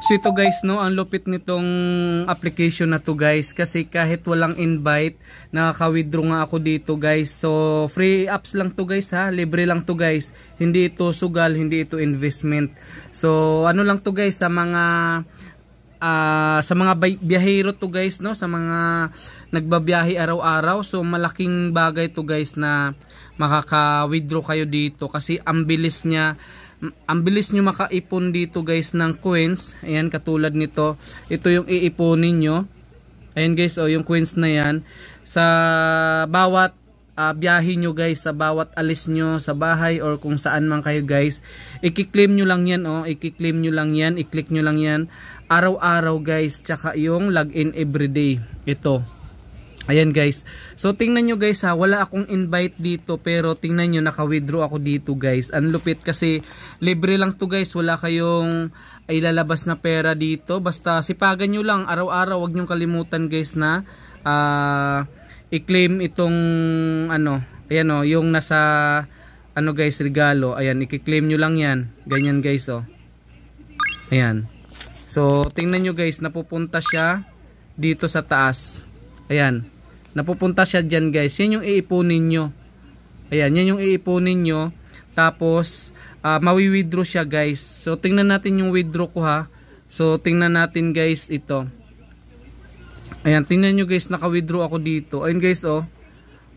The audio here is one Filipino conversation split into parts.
So ito guys, no, ang lupit nitong application na to guys, kasi kahit walang invite, nakaka-withdraw nga ako dito guys. So free apps lang to guys ha, libre lang to guys. Hindi ito sugal, hindi ito investment. So ano lang to guys sa mga biyahero to guys, no, sa mga nagbabiyahe araw-araw. So malaking bagay to guys na makaka-withdraw kayo dito kasi ang bilis niya. Ang bilis nyo makaipon dito guys ng coins. Ayan, katulad nito. Ito yung iiponin nyo. Ayan guys, oh, yung coins na yan. Sa bawat biyahe nyo guys, sa bawat alis nyo sa bahay or kung saan man kayo guys, i-claim nyo lang yan, oh. I-claim nyo lang yan, i-click nyo lang yan. Araw-araw guys, tsaka yung login everyday. Ito. Ayan guys. So tingnan nyo guys ha, wala akong invite dito pero tingnan nyo naka-withdraw ako dito guys. Ang lupit kasi libre lang to guys. Wala kayong ilalabas na pera dito. Basta sipagan nyo lang araw-araw. Huwag nyo kalimutan guys na i-claim itong ano. Ayan o, yung nasa ano guys, regalo. Ayan, i-claim nyo lang yan. Ganyan guys o. Ayan. So tingnan nyo guys, napupunta siya dito sa taas. Ayan. Napupunta siya dyan guys. Yan yung iipunin nyo. Ayan. Yan yung iipunin nyo. Tapos mawi-withdraw siya guys. So tingnan natin yung withdraw ko ha. So tingnan natin guys ito. Ayan. Tingnan nyo guys. Naka-withdraw ako dito. Ayan guys oh.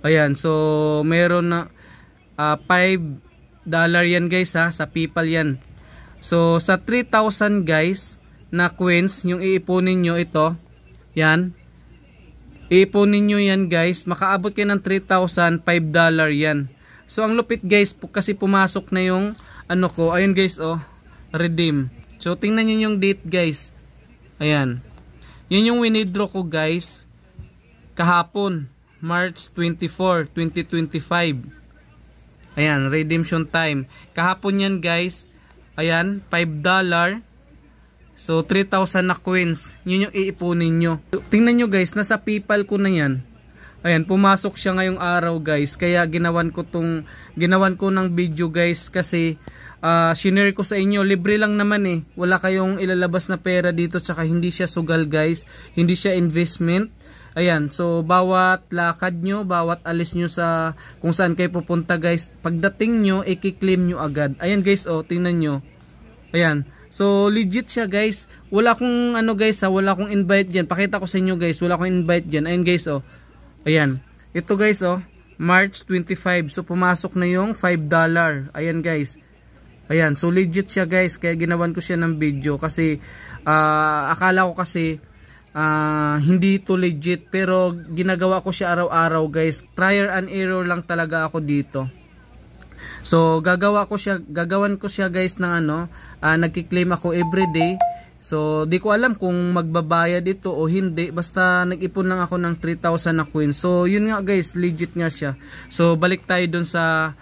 Ayan. So meron na $5 yan guys ha. Sa PayPal yan. So sa 3,000 guys na coins yung iipunin nyo ito. Yan. Iipunin nyo yan guys, makaabot kayo ng 3,000, $5 yan. So ang lupit guys, kasi pumasok na yung ano ko, ayun guys oh, redeem. So tingnan nyo yung date guys. Ayan. Yan yung winidraw ko guys, kahapon, March 24, 2025. Ayan, redemption time. Kahapon yan guys, ayan, $5. So 3,000 na coins. Yun yung iipunin nyo. Tingnan nyo guys, nasa PayPal ko na yan. Ayan, pumasok siya ngayong araw guys. Kaya ginawan ko ng video guys. Kasi shinare ko sa inyo. Libre lang naman eh. Wala kayong ilalabas na pera dito. Tsaka hindi siya sugal guys. Hindi siya investment. Ayan, so bawat lakad nyo, bawat alis nyo sa kung saan kayo pupunta guys, pagdating nyo, i-claim nyo agad. Ayan guys, oh, tingnan nyo. Ayan. So legit siya guys. Wala akong ano guys ha, wala akong invite diyan. Pakita ko sa inyo guys, wala akong invite diyan. Ayun guys oh. Ayan. Ito guys oh, March 25. So pumasok na yung $5. Ayan guys. Ayan, so legit siya guys. Kaya ginawan ko siya ng video kasi akala ko kasi hindi ito legit, pero ginagawa ko siya araw-araw guys. Trial and error lang talaga ako dito. So gagawan ko siya guys ng ano, nagki-claim ako everyday. So di ko alam kung magbabayad ito o hindi, basta nag-ipon lang ako ng 3,000 na coins. So yun nga guys, legit nga siya. So balik tayo dun sa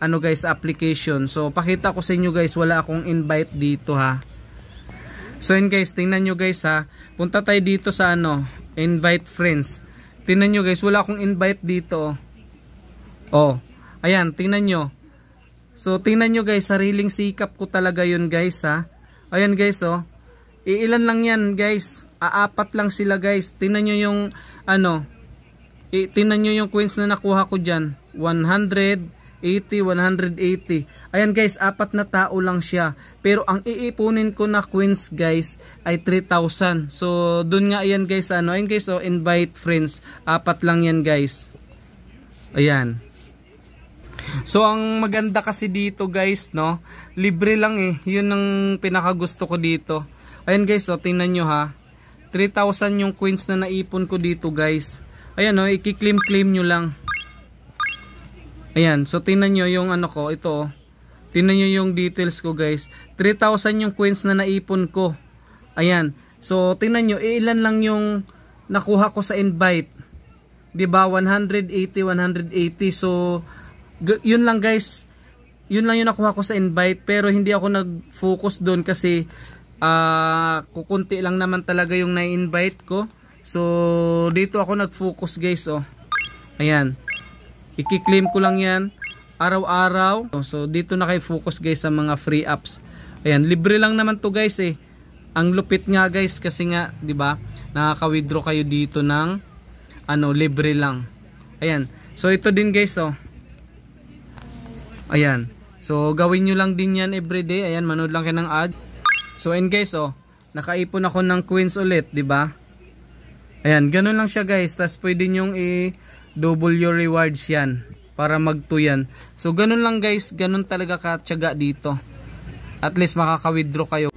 ano guys, application. So pakita ko sa inyo guys, wala akong invite dito ha. So yun guys, tingnan nyo guys ha. Punta tayo dito sa ano, invite friends. Tingnan nyo guys, wala akong invite dito. Oh, ayan, tingnan nyo. So tingnan nyo guys, sariling sikap ko talaga yun guys ha. Ayan guys oh. Iilan lang yan guys. Apat lang sila guys. Tingnan nyo yung ano. Tingnan nyo yung coins na nakuha ko dyan. 180, 180. Ayan guys, apat na tao lang siya. Pero ang iipunin ko na coins guys ay 3,000. So dun nga yan guys ano. Ayan guys oh, invite friends. Apat lang yan guys. Ayan. So ang maganda kasi dito guys no, libre lang eh. Yun ang pinakagusto ko dito. Ayan guys oh, tingnan nyo ha. 3,000 yung coins na naipon ko dito guys. Ayan oh, i-claim nyo lang. Ayan, so tingnan nyo yung ano ko, ito oh. Tingnan nyo yung details ko guys. 3,000 yung coins na naipon ko. Ayan, so tingnan nyo, ilan lang yung nakuha ko sa invite. Diba, 180, 180. So yun lang guys, yun lang yung nakuha ko sa invite, pero hindi ako nag-focus doon kasi kukunti lang naman talaga yung na-invite ko. So dito ako nag-focus guys oh. Ayan, i-claim ko lang yan araw-araw. So dito na kayo focus guys sa mga free apps. Ayan, libre lang naman to guys eh. ang lupit nga guys kasi nga, 'di ba? Nakaka-withdraw kayo dito ng ano, libre lang. Ayan. So ito din guys, oh. Ayan. So gawin niyo lang din 'yan everyday. Ayan, manood lang kayo ng ad. So and guys, oh, nakaipon ako ng coins ulit, 'di ba? Ayan, ganun lang siya guys. Tapos pwede niyo i-double your rewards 'yan para mag-2 yan. So ganun lang guys, ganun talaga katyaga dito. At least makaka-withdraw kayo.